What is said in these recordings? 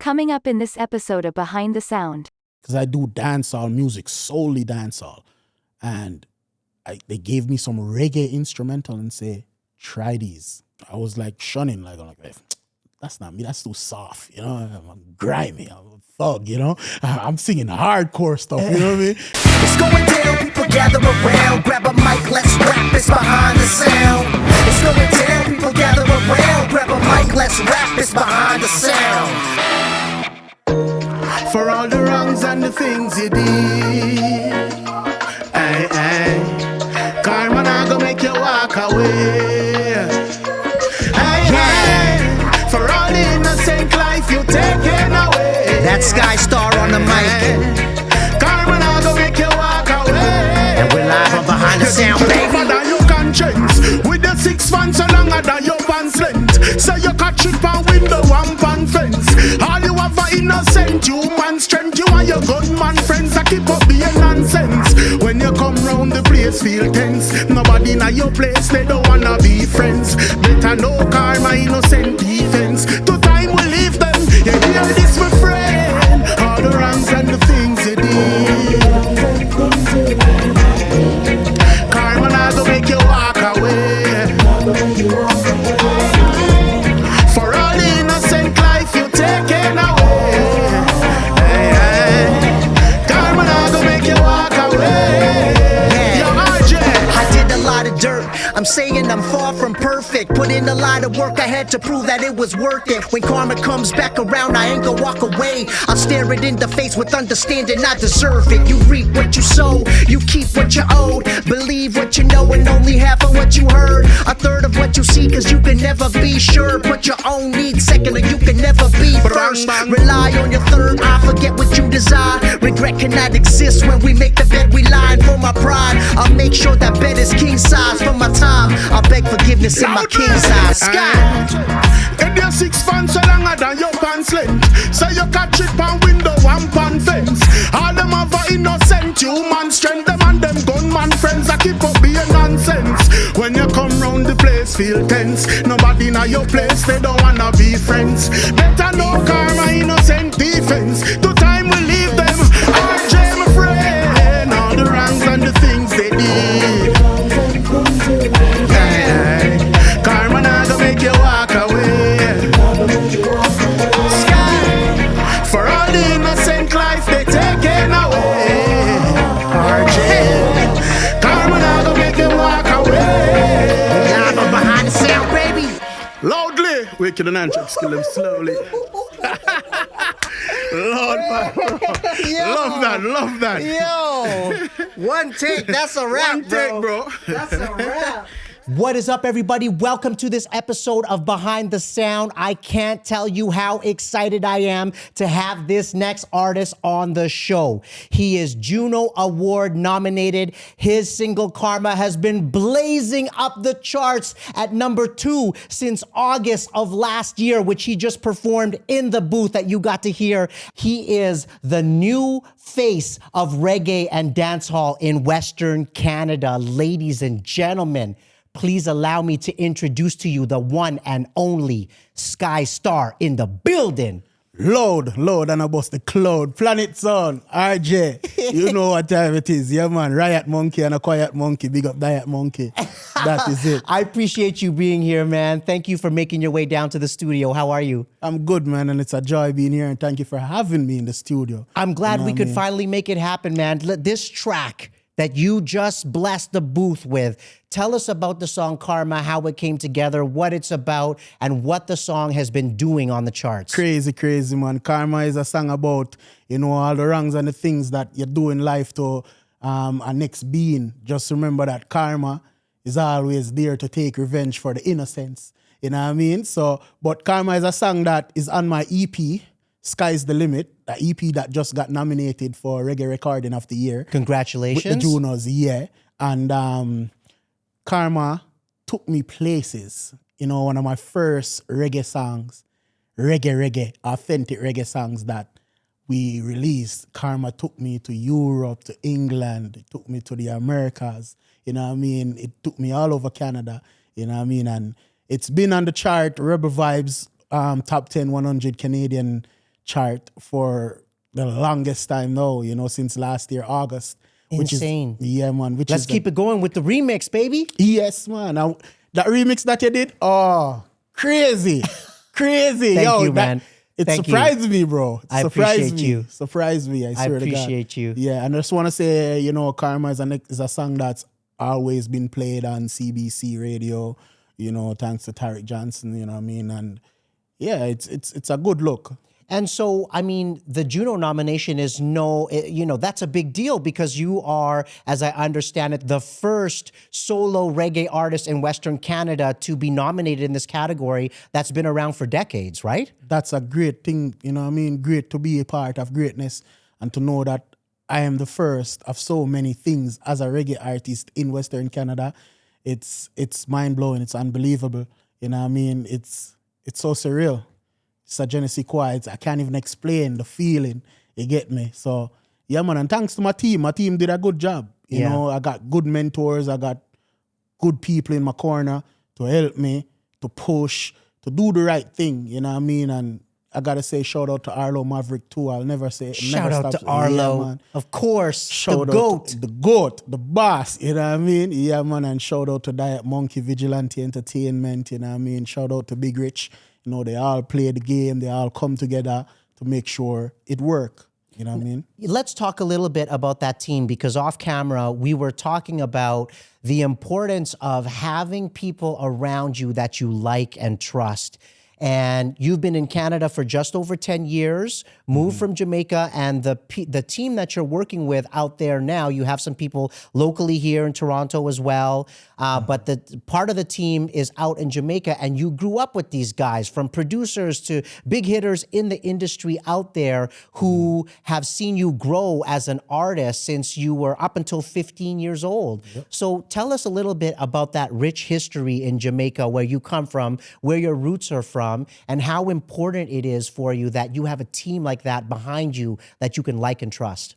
Coming up in this episode of Behind the Sound. Because I do dancehall music, solely dancehall. And they gave me some reggae instrumental and say, try these. I was like shunning, I'm like, that's not me, that's too soft, you know, I'm grimy, I'm a thug, you know, I'm singing hardcore stuff, you know what I mean? It's going down, people gather around, grab a mic, let's rap, it's behind the sound. It's going down, people gather around, grab a mic, let's rap, it's behind the sound. For all the wrongs and the things you did, karma not gonna make you walk away. For all the innocent life you taken away. That's Skystar on the mic. Karma not gonna make you walk away. And we're live on Behind the Sound, baby. Than your conscience, with the 6 fans so longer than your pants length. So you catch it pan window and pan fence. All you have are innocent human strength. You and your gunman friends that keep up being nonsense. When you come round the place feel tense. Nobody in your place, they don't wanna be friends. Better no karma, innocent defense. To time we leave them, you hear this my friend. All the wrongs and the things you did. Karma not gonna make you walk away. For all the innocent life you taken away. Karma not gonna make you walk away. Yo, RJ. I did a lot of dirt, I'm saying I'm far from perfect. Put in a lot of work, I had to prove that it was worth it. When karma comes back around, I ain't gonna walk away. I'll stare it in the face with understanding I deserve it. You reap what you sow, you keep what you owed. Believe what you know and only half of what you heard. A third of what you see, cause you can never be sure. Put your own needs second or you can never be first. Rely on your third eye, forget what you desire. Regret cannot exist when we make the bed we lie. And for my pride, I'll make sure that bed is king size. For my time, I'll beg forgiveness in my king size. Sky. Get your 6 fans so longer than your pants length. So you catch it pan window and pan fence. All them have a innocent human strength. Them and them gunman friends that keep up being nonsense. When you come round the place feel tense. Nobody in your place, they don't wanna be friends. Better no karma, innocent defense. To time we leave them, RJ my friend. All the wrongs and the things they did. Karma not gonna make you walk away. Sky. For all the innocent life they taken away. RJ. Karma not gonna make you walk away. Live on Behind the Sound, baby. Loudly. We kill an antics, kill them slowly. Lord, man. Love that. Yo, one take, that's a wrap, One take, bro. That's a wrap. What is up, everybody? Welcome to this episode of Behind the Sound. I can't tell you how excited I am to have this next artist on the show. He is Juno Award nominated. His single Karma has been blazing up the charts at number 2 since August of last year, which he just performed in the booth that you got to hear. He is the new face of reggae and dancehall in Western Canada. Ladies and gentlemen, please allow me to introduce to you the one and only Skystar in the building. Load, and I bust the cloud. Planet Zone, RJ. You know what time it is. Yeah, man. Riot Monkey and a Quiet Monkey. Big up Diet Monkey. That is it. I appreciate you being here, man. Thank you for making your way down to the studio. How are you? I'm good, man, and it's a joy being here, and thank you for having me in the studio. I'm glad we could I mean? finally make it happen, man. This track that you just blessed the booth with, tell us about the song Karma, how it came together, what it's about, and what the song has been doing on the charts. Crazy, man. Karma is a song about, all the wrongs and the things that you do in life to a next being. Just remember that karma is always there to take revenge for the innocents. You know what I mean? So, but Karma is a song that is on my EP, Sky's the Limit, the EP that just got nominated for Reggae Recording of the Year. Congratulations. With the Junos, yeah. And Karma took me places. One of my first reggae songs, reggae, authentic reggae songs that we released. Karma took me to Europe, to England, it took me to the Americas. You know what I mean? It took me all over Canada. You know what I mean? And it's been on the chart, Rebel Vibes, top 10, 100 Canadian chart for the longest time now, since last year, August. Insane. Yeah, man. Let's keep it going with the remix, baby. Yes, man. Now, that remix that you did, crazy. Crazy. Thank Yo, you, man. It Thank surprised me, bro. I appreciate you. Surprised me, I swear to God. appreciate you. Yeah, and I just want to say, Karma is a song that's always been played on CBC radio, thanks to Tarek Johnson, you know what I mean? And yeah, it's a good look. And so, I mean, the Juno nomination is that's a big deal because you are, as I understand it, the first solo reggae artist in Western Canada to be nominated in this category that's been around for decades, right? That's a great thing, you know what I mean? Great to be a part of greatness and to know that I am the first of so many things as a reggae artist in Western Canada. It's mind-blowing, it's unbelievable, you know what I mean? It's so surreal. It's a je ne sais quoi. I can't even explain the feeling. You get me? So, yeah, man. And thanks to my team. My team did a good job. You know, I got good mentors. I got good people in my corner to help me, to push, to do the right thing. You know what I mean? And I got to say shout out to Arlo Maverick too. I'll never say shout out to Arlo. Yeah, man. Of course. Shout the out GOAT. to the GOAT, the boss. You know what I mean? Yeah, man. And shout out to Diet Monkey Vigilante Entertainment. You know what I mean? Shout out to Big Rich. They all play the game. They all come together to make sure it work. You know what I mean? Let's talk a little bit about that team because off camera, we were talking about the importance of having people around you that you like and trust. And you've been in Canada for just over 10 years, moved from Jamaica, and the team that you're working with out there now, you have some people locally here in Toronto as well, but the part of the team is out in Jamaica, and you grew up with these guys, from producers to big hitters in the industry out there who have seen you grow as an artist since you were up until 15 years old. Yep. So tell us a little bit about that rich history in Jamaica, where you come from, where your roots are from, and how important it is for you that you have a team like that behind you that you can like and trust.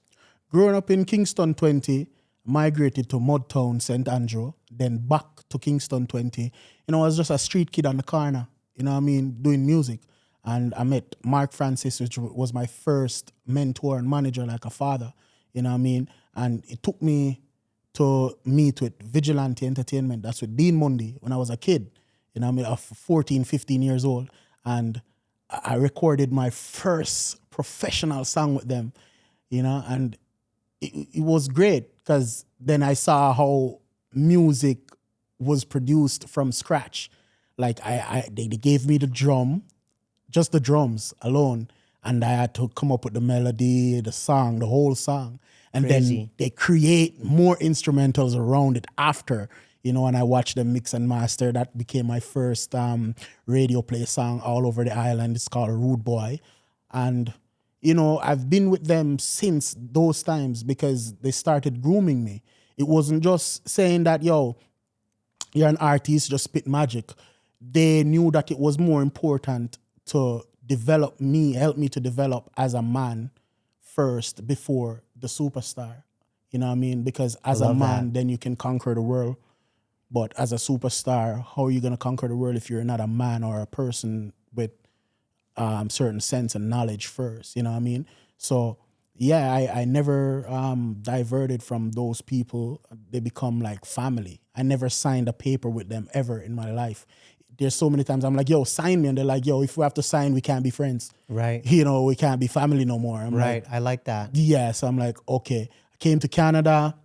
Growing up in Kingston 20, migrated to Mudtown, St. Andrew, then back to Kingston 20. I was just a street kid on the corner, you know what I mean, doing music. And I met Mark Francis, which was my first mentor and manager, like a father, you know what I mean? And it took me to meet with Vigilante Entertainment. That's with Dean Mundy when I was a kid. You know what I mean, of 14, 15 years old. And I recorded my first professional song with them, and it was great because then I saw how music was produced from scratch. Like they gave me the drum, just the drums alone, and I had to come up with the melody, the song, the whole song. And Crazy. Then they create more instrumentals around it after. And I watched them mix and master. That became my first radio play song all over the island. It's called Rude Boy. And, I've been with them since those times because they started grooming me. It wasn't just saying that, yo, you're an artist, just spit magic. They knew that it was more important to develop me, help me to develop as a man first before the superstar. You know what I mean? Because as a man, then you can conquer the world. But as a superstar, how are you going to conquer the world if you're not a man or a person with certain sense and knowledge first? You know what I mean? So, yeah, I never diverted from those people. They become like family. I never signed a paper with them ever in my life. There's so many times I'm like, yo, sign me. And they're like, yo, if we have to sign, we can't be friends. Right. We can't be family no more. I'm right. Like, I like that. Yeah. So I'm like, okay. I came to Canada.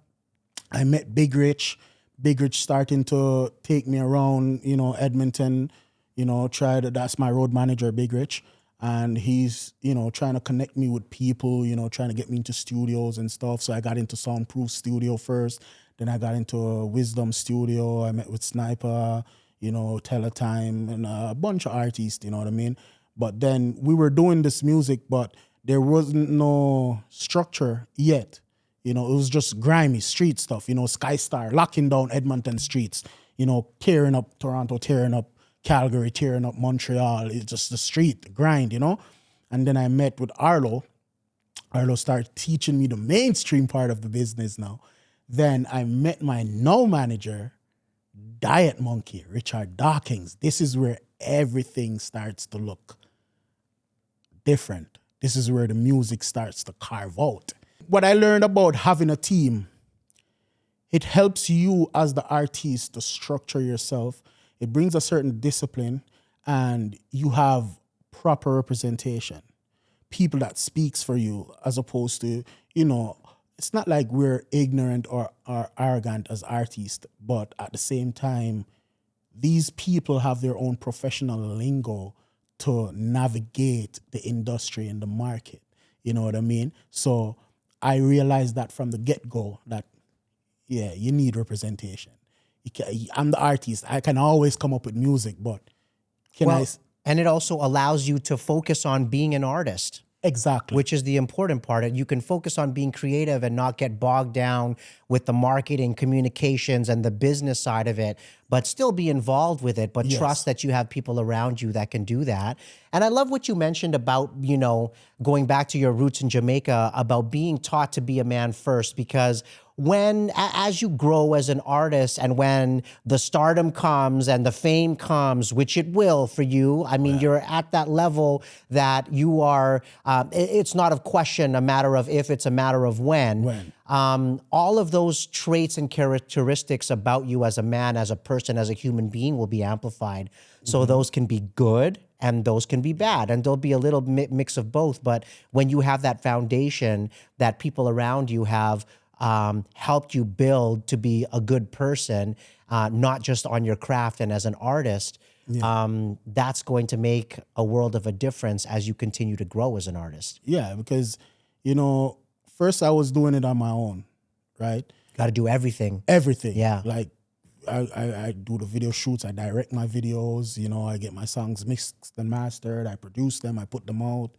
I met Big Rich. Big Rich starting to take me around, Edmonton, that's my road manager, Big Rich. And he's, trying to connect me with people, trying to get me into studios and stuff. So I got into Soundproof Studio first. Then I got into Wisdom Studio. I met with Sniper, Teletime, and a bunch of artists, you know what I mean? But then we were doing this music, but there wasn't no structure yet. It was just grimy street stuff, Skystar, locking down Edmonton streets, tearing up Toronto, tearing up Calgary, tearing up Montreal. It's just the street, the grind, And then I met with Arlo. Arlo started teaching me the mainstream part of the business now. Then I met my now manager, Diet Monkey, Richard Dawkins. This is where everything starts to look different. This is where the music starts to carve out. What I learned about having a team, it helps you as the artist to structure yourself. It brings a certain discipline, and you have proper representation. People that speaks for you, as opposed to, it's not like we're ignorant or arrogant as artists, but at the same time, these people have their own professional lingo to navigate the industry and the market. You know what I mean? So I realized that from the get-go that, yeah, you need representation. I'm the artist. I can always come up with music, but and it also allows you to focus on being an artist. Exactly. Which is the important part. And you can focus on being creative and not get bogged down with the marketing, communications, and the business side of it, but still be involved with it, but trust that you have people around you that can do that. And I love what you mentioned about, going back to your roots in Jamaica, about being taught to be a man first, because as you grow as an artist and when the stardom comes and the fame comes, which it will for you, I mean, you're at that level that you are, it's not a question, a matter of if, it's a matter of when. All of those traits and characteristics about you as a man, as a person, as a human being will be amplified. So those can be good and those can be bad, and there'll be a little mix of both. But when you have that foundation that people around you have helped you build to be a good person, not just on your craft and as an artist, that's going to make a world of a difference as you continue to grow as an artist. Yeah, because, first I was doing it on my own, right? Got to do everything. Everything. Yeah. Like, I do the video shoots, I direct my videos, I get my songs mixed and mastered, I produce them, I put them out.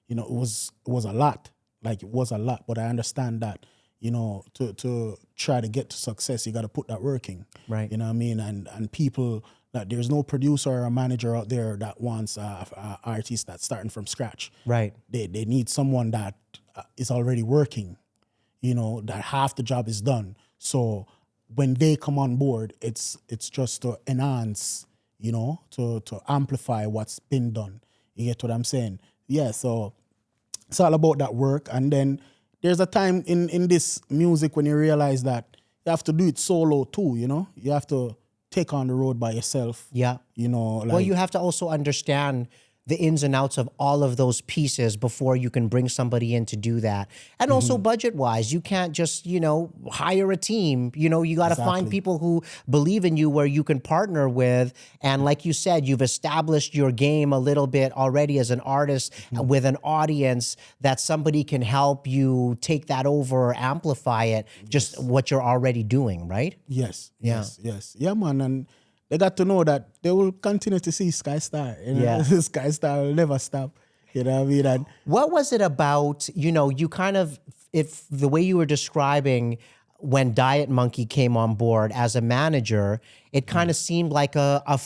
It was a lot. Like, it was a lot, but I understand that, to try to get to success, you got to put that work in. Right. You know what I mean? And people, that there's no producer or a manager out there that wants a artist that's starting from scratch. Right. They need someone that is already working, that half the job is done. So when they come on board, it's just to enhance, to amplify what's been done. You get what I'm saying? Yeah, so it's all about that work. And then there's a time in this music when you realize that you have to do it solo too, You have to take on the road by yourself. Yeah. Well, you have to also understand the ins and outs of all of those pieces before you can bring somebody in to do that. And also budget-wise, you can't just, hire a team. You got to find people who believe in you, where you can partner with. And like you said, you've established your game a little bit already as an artist with an audience that somebody can help you take that over or amplify it, just what you're already doing, right? Yes. Yeah, man. And they got to know that they will continue to see Skystar. Skystar will never stop. You know what I mean? And what was it about, you kind of, the way you were describing when Diet Monkey came on board as a manager, it kind of seemed like a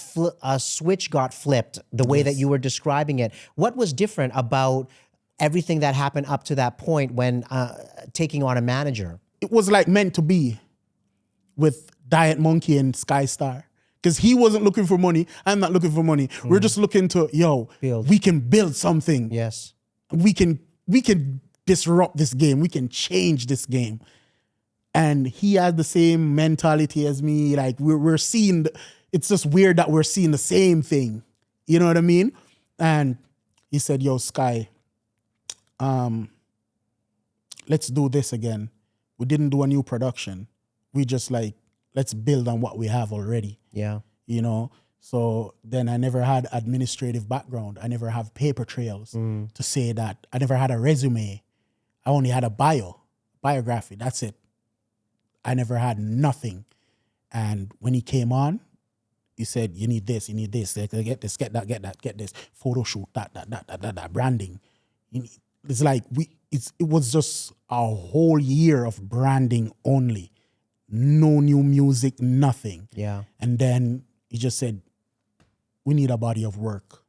switch got flipped, the way that you were describing it. What was different about everything that happened up to that point when taking on a manager? It was like meant to be with Diet Monkey and Skystar. Because he wasn't looking for money. I'm not looking for money. We're just looking to, build. We can build something. Yes. We can disrupt this game. We can change this game. And he has the same mentality as me. Like, we're seeing, it's just weird that we're seeing the same thing. You know what I mean? And he said, Sky, let's do this again. We didn't do a new production. We just let's build on what we have already. Yeah. So then I never had administrative background. I never have paper trails to say that. I never had a resume. I only had a biography. That's it. I never had nothing. And when he came on, he said, you need this, get this, get that, get this, photo shoot, that, branding. It's like it was just a whole year of branding only. No new music, nothing. Yeah. And then he just said, we need a body of work.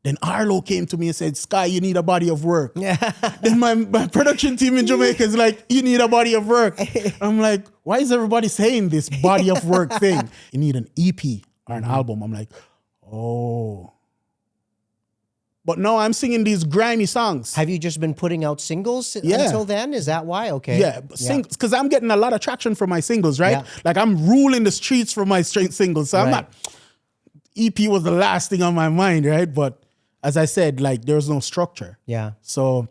Then Arlo came to me and said, Sky, you need a body of work. Yeah. Then my production team in Jamaica is like, you need a body of work. I'm like, why is everybody saying this body of work thing? You need an EP or an album. I'm like, oh. But now I'm singing these grimy songs. Have you just been putting out singles Yeah. until then? Is that why? Okay. Yeah, because I'm getting a lot of traction for my singles, right? Yeah. Like I'm ruling the streets for my straight singles. So I'm Right. not. EP was the last thing on my mind, right? But as I said, like there's no structure. Yeah. So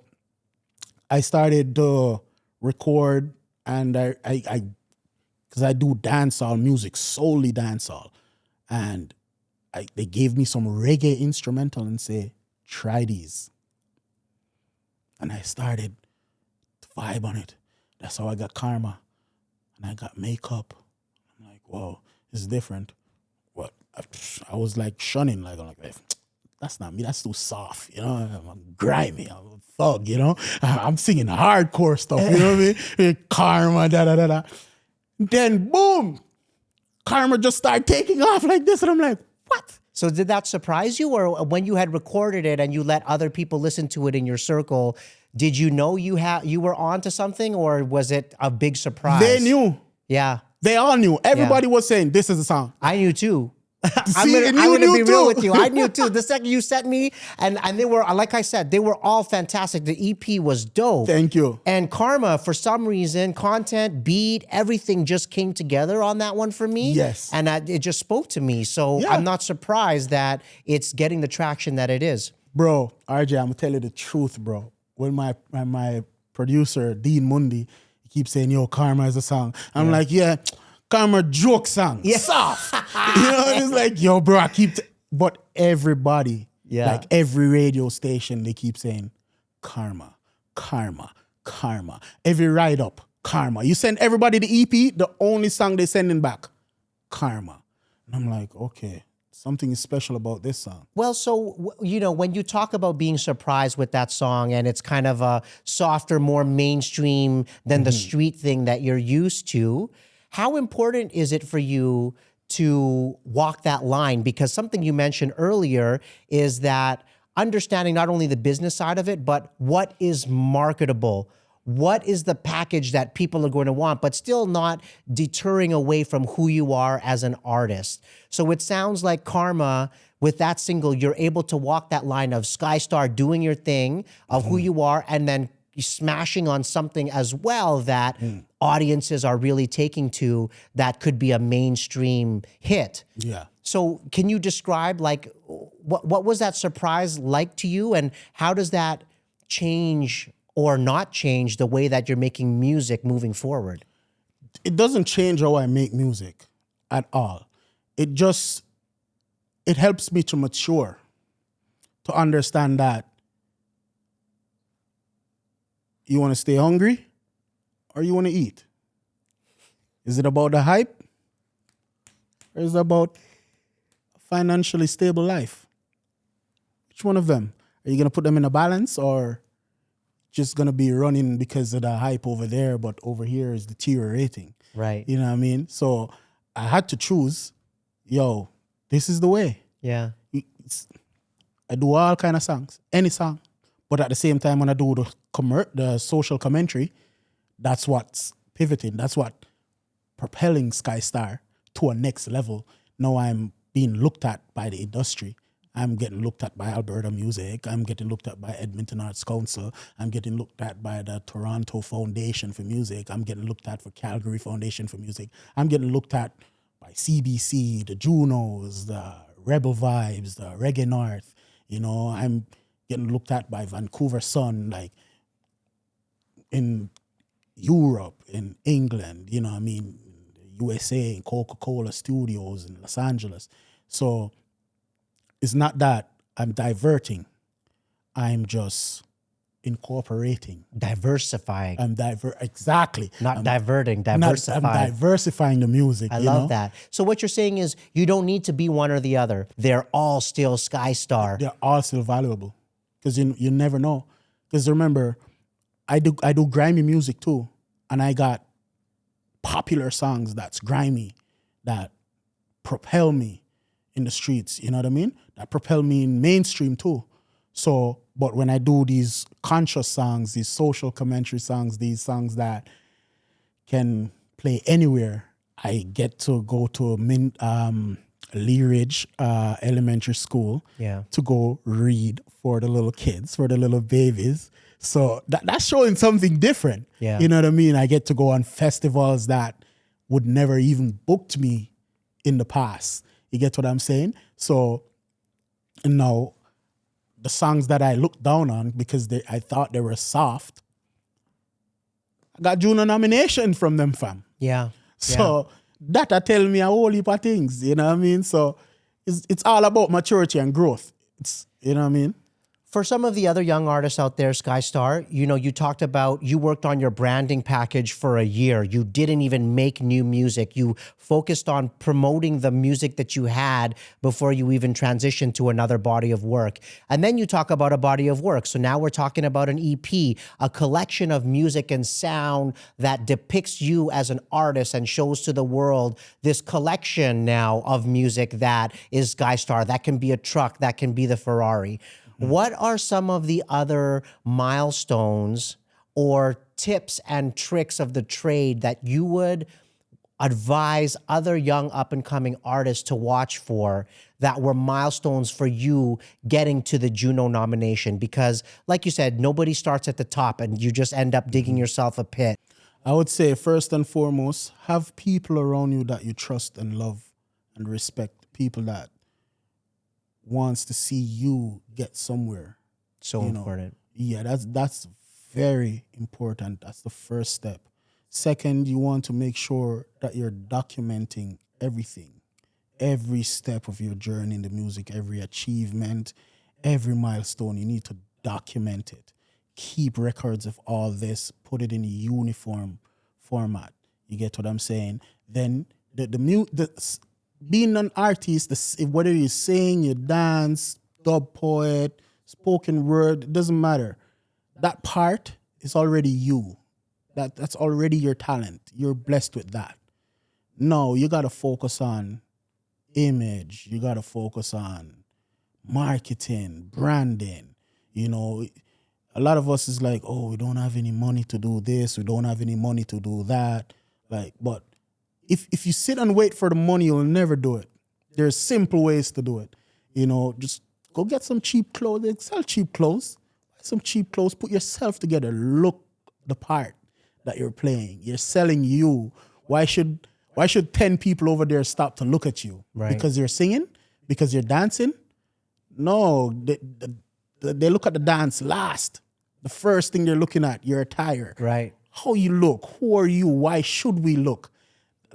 I started to record, and I because I do dancehall music, solely dancehall, and they gave me some reggae instrumental and say, try these. And I started to vibe on it. That's how I got Karma. And I got Makeup. I'm like, whoa, this is different. What? I was like shunning, like, I'm like, that's not me. That's too soft, you know? I'm grimy. I'm a thug, you know? I'm singing hardcore stuff, you know what I mean? Karma, da-da-da-da. Then, boom, Karma just started taking off like this. And I'm like, what? So did that surprise you, or when you had recorded it and you let other people listen to it in your circle, did you know you were onto something, or was it a big surprise? They knew. Yeah. They all knew. Everybody was saying, this is a song. I knew too. I'm See, gonna and you be knew real too. with you. I knew too. The second you sent me, and they were, like I said, they were all fantastic. The EP was dope. Thank you. And Karma, for some reason, content, beat, everything just came together on that one for me. Yes. And it just spoke to me. So Yeah. I'm not surprised that it's getting the traction that it is. Bro, RJ, I'm gonna tell you the truth, bro. When my producer, Dean Mundy, he keeps saying, yo, Karma is a song. I'm like, yeah, Karma joke song. Yeah. Soft. You know, it's like, yo, bro, I keep but everybody, like every radio station, they keep saying Karma, Karma, Karma. Every ride up, Karma. You send everybody the EP, the only song they sending back, Karma. And I'm like, okay, something is special about this song. Well, so, when you talk about being surprised with that song and it's kind of a softer, more mainstream than the street thing that you're used to, how important is it for you to walk that line? Because something you mentioned earlier is that understanding not only the business side of it, but what is marketable, what is the package that people are going to want, but still not deterring away from who you are as an artist. So it sounds like Karma, with that single, you're able to walk that line of Skystar doing your thing, of who you are, and then smashing on something as well that audiences are really taking to, that could be a mainstream hit. Yeah. So can you describe, like, what was that surprise like to you, and how does that change or not change the way that you're making music moving forward? It doesn't change how I make music at all. It helps me to mature, to understand that you want to stay hungry or you want to eat. Is it about the hype or is it about a financially stable life? Which one of them? Are you going to put them in a balance, or just going to be running because of the hype over there, but over here is deteriorating? Right. You know what I mean? So I had to choose, yo, this is the way. Yeah. I do all kind of songs, any song. But at the same time, when I do the social commentary, that's what's pivoting. That's what propelling Skystar to a next level. Now I'm being looked at by the industry. I'm getting looked at by Alberta Music. I'm getting looked at by Edmonton Arts Council. I'm getting looked at by the Toronto Foundation for Music. I'm getting looked at for Calgary Foundation for Music. I'm getting looked at by CBC, the Junos, the Rebel Vibes, the Reggae North. You know, I'm getting looked at by Vancouver Sun, like in Europe, in England, you know what I mean, USA, Coca-Cola Studios in Los Angeles. So it's not that I'm diverting. I'm just incorporating. Diversifying. Exactly. I'm diversifying. I'm diversifying the music. I love that. So what you're saying is you don't need to be one or the other. They're all still Skystar. They're all still valuable. Because you never know. Because remember, I do grimy music too. And I got popular songs that's grimy, that propel me in the streets, you know what I mean? That propel me in mainstream too. So, but when I do these conscious songs, these social commentary songs, these songs that can play anywhere, I get to go to Lee Ridge Elementary School Yeah. to go read for the little kids, for the little babies. So that's showing something different. Yeah. You know what I mean? I get to go on festivals that would never even booked me in the past. You get what I'm saying? So now the songs that I looked down on because I thought they were soft, I got Juno nomination from them, fam. Yeah. So that tell me a whole heap of things, you know what I mean? So it's all about maturity and growth. It's, you know what I mean? For some of the other young artists out there, Skystar, you talked about you worked on your branding package for a year. You didn't even make new music. You focused on promoting the music that you had before you even transitioned to another body of work. And then you talk about a body of work. So now we're talking about an EP, a collection of music and sound that depicts you as an artist and shows to the world this collection now of music that is Skystar. That can be a truck, that can be the Ferrari. What are some of the other milestones or tips and tricks of the trade that you would advise other young up-and-coming artists to watch for that were milestones for you getting to the Juno nomination? Because, like you said, nobody starts at the top and you just end up digging yourself a pit. I would say first and foremost, have people around you that you trust and love and respect. People that wants to see you get somewhere. So important. Yeah, that's very important. That's the first step. Second, you want to make sure that you're documenting everything, every step of your journey in the music, every achievement, every milestone. You need to document it. Keep records of all this. Put it in a uniform format. You get what I'm saying? Then being an artist, whether you sing, you dance, dub poet, spoken word, it doesn't matter. That part is already you. That's already your talent. You're blessed with that. No, you got to focus on image. You got to focus on marketing, branding. You know, a lot of us is like, oh, we don't have any money to do this. We don't have any money to do that. But if you sit and wait for the money, you'll never do it. There's simple ways to do it. You know, just go get some cheap clothes. They sell cheap clothes. Buy some cheap clothes. Put yourself together. Look the part that you're playing. You're selling you. Why should 10 people over there stop to look at you? Right. Because you're singing? Because you're dancing? No, they look at the dance last. The first thing they're looking at, your attire. Right. How you look. Who are you? Why should we look?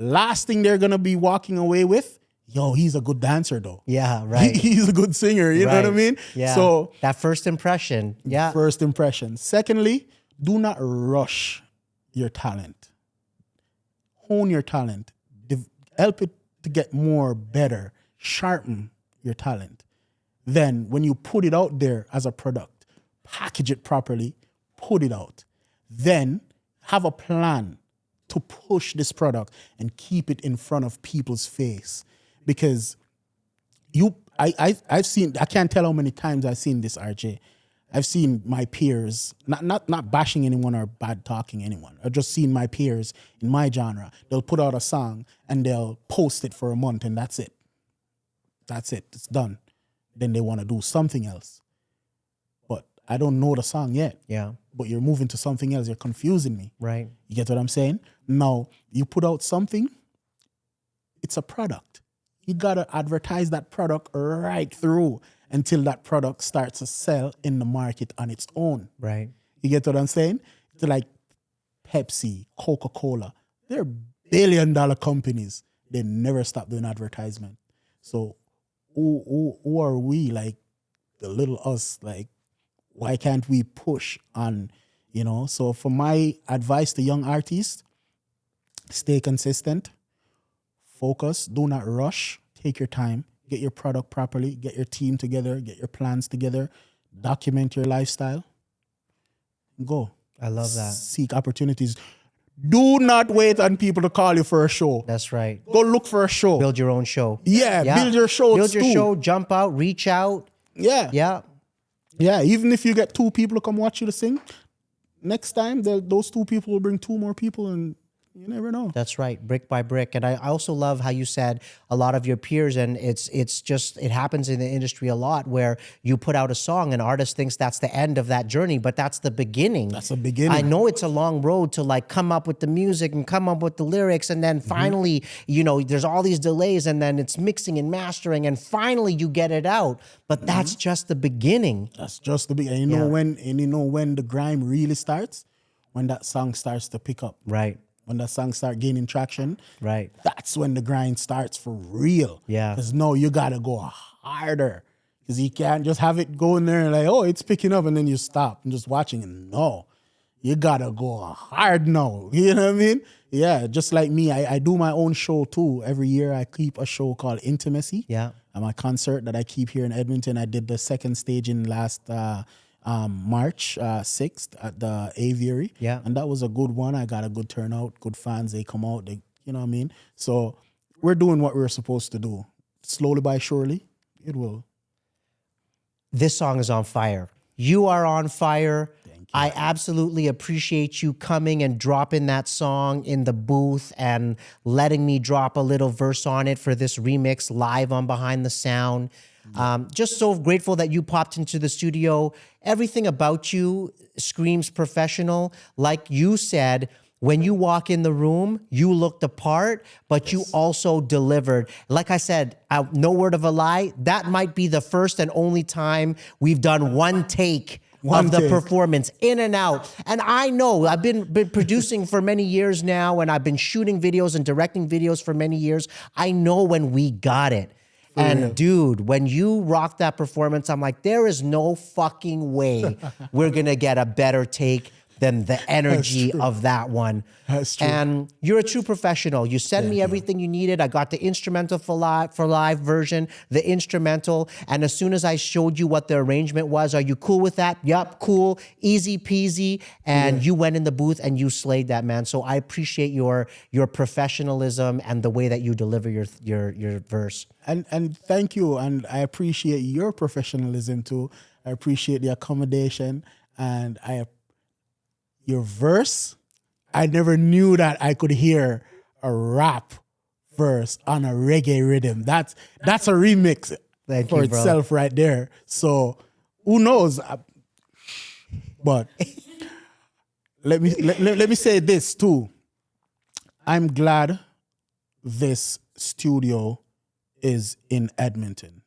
Last thing they're going to be walking away with, yo, he's a good dancer though. Yeah, right. He's a good singer, you know what I mean? Yeah. So that first impression. Yeah. First impression. Secondly, do not rush your talent. Hone your talent. Help it to get more, better. Sharpen your talent. Then when you put it out there as a product, package it properly, put it out. Then have a plan to push this product and keep it in front of people's face. Because I've seen, I can't tell how many times I've seen this, RJ. I've seen my peers, not bashing anyone or bad talking anyone. I've just seen my peers in my genre. They'll put out a song and they'll post it for a month and that's it. That's it. It's done. Then they want to do something else. But I don't know the song yet. Yeah. But you're moving to something else. You're confusing me. Right. You get what I'm saying? Now, you put out something, it's a product. You got to advertise that product right through until that product starts to sell in the market on its own. Right. You get what I'm saying? It's like Pepsi, Coca-Cola. They're billion-dollar companies. They never stop doing advertisement. So who are we, like the little us? Like, why can't we push on, you know? So for my advice to young artists, stay consistent, focus, do not rush, take your time, get your product properly, get your team together, get your plans together, document your lifestyle, go. I love that. Seek opportunities. Do not wait on people to call you for a show. That's right. Go look for a show. Build your own show. Yeah, build your show. Build your show, jump out, reach out. Yeah. Yeah. Yeah, even if you get 2 people to come watch you to sing, next time those 2 people will bring 2 more people and You never know. That's right, brick by brick. And I also love how you said a lot of your peers, and it happens in the industry a lot where you put out a song and artist thinks that's the end of that journey, but that's the beginning. That's the beginning. I know it's a long road to like come up with the music and come up with the lyrics, and then finally, you know, there's all these delays, and then it's mixing and mastering, and finally you get it out. But that's just the beginning. That's just the beginning. You know when the grime really starts? When that song starts to pick up. Right. When that song start gaining traction, Right. that's when the grind starts for real. Yeah. Because no, you gotta go harder. Because you can't just have it going there and like, oh, it's picking up, and then you stop and just watching it. No, you gotta go hard now. You know what I mean? Yeah, just like me, I do my own show too. Every year I keep a show called Intimacy. Yeah. And my concert that I keep here in Edmonton, I did the second stage in last March 6th at the Aviary. Yeah. And that was a good one. I got a good turnout, good fans. They come out, you know what I mean? So we're doing what we're supposed to do. Slowly by surely, it will. This song is on fire. You are on fire. Thank you. I absolutely appreciate you coming and dropping that song in the booth and letting me drop a little verse on it for this remix live on Behind the Sound. Just so grateful that you popped into the studio. Everything about you screams professional. Like you said, when you walk in the room, you look the part, but you also delivered. Like I said, no word of a lie, that might be the first and only time we've done one take of the performance, in and out. And I know, I've been producing for many years now, and I've been shooting videos and directing videos for many years. I know when we got it. And dude, when you rocked that performance, I'm like, there is no fucking way we're gonna get a better take than the energy of that one. That's true. And you're a true professional. You sent me everything you needed. I got the instrumental for live version, the instrumental. And as soon as I showed you what the arrangement was, are you cool with that? Yup, cool, easy peasy. And you went in the booth and you slayed that, man. So I appreciate your professionalism and the way that you deliver your verse. And thank you. And I appreciate your professionalism too. I appreciate the accommodation, and your verse, I never knew that I could hear a rap verse on a reggae rhythm. That's a remix for itself right there. So who knows? But let me say this too. I'm glad this studio is in Edmonton.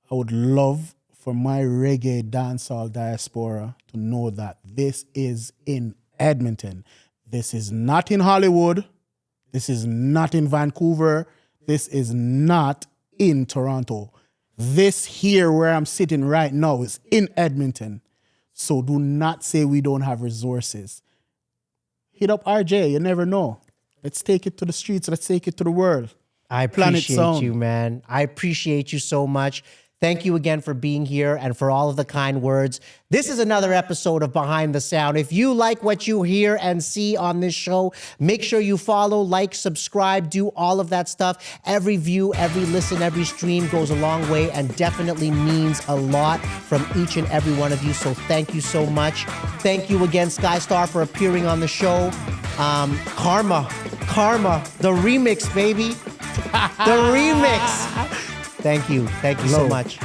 I would love for my reggae dancehall diaspora to know that this is in Edmonton. This is not in Hollywood. This is not in Vancouver. This is not in Toronto. This here where I'm sitting right now is in Edmonton. So do not say we don't have resources. Hit up RJ, you never know. Let's take it to the streets. Let's take it to the world. I appreciate you, man. I appreciate you so much. Thank you again for being here and for all of the kind words. This is another episode of Behind the Sound. If you like what you hear and see on this show, make sure you follow, like, subscribe, do all of that stuff. Every view, every listen, every stream goes a long way and definitely means a lot from each and every one of you. So thank you so much. Thank you again, Skystar, for appearing on the show. Karma, the remix, baby. The remix. Thank you. Thank you so much.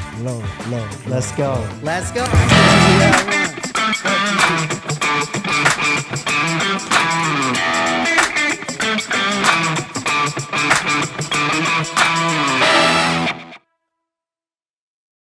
Let's go. Let's go.